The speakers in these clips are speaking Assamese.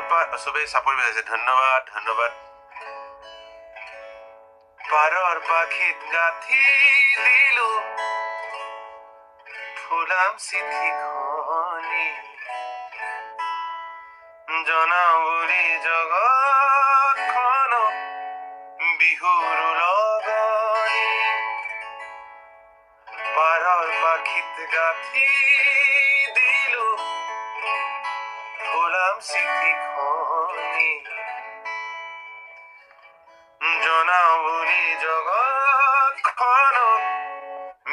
চবেই চাপৰি বজাইছে। ধন্যবাদ ধন্যবাদ। পাৰৰ পাখিত গাঁঠি দিলো ফুলাম চিঠিখনি, জনাও বুলি জগতখনক বিহুৰ লগনি। পাৰৰ পাখিত গাঁঠি দিলো ফুলাম চিঠিখনি, জনাও বুলি জগতখনক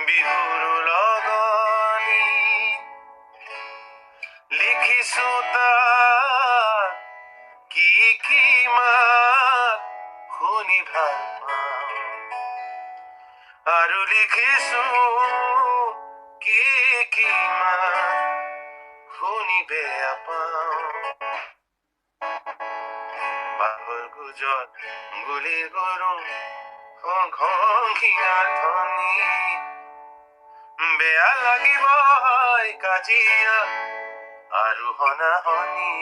বিহুৰ লগনি। লিখিছো তাত কি কি মাত শুনি ভাল পাওঁ, আৰু লিখিছো কি কি মাত শুনি বেয়া পাওঁ। বাহৰ গুজত গুলি গৰু ঘংঘিঙাৰ ধ্বনি, বেয়া লাগিব হয় কাজিয়া আৰু হনাহনি।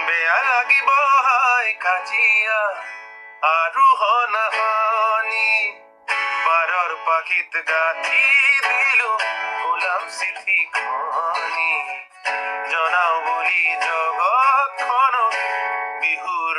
বেয়া লাগিব হয় কাজিয়া আৰু হনাহনি। পাৰৰ পাখিত গাঁঠি দিলো ফুলাম চিঠিখনি, জনাও বুলি জগতখনক বিহুৰ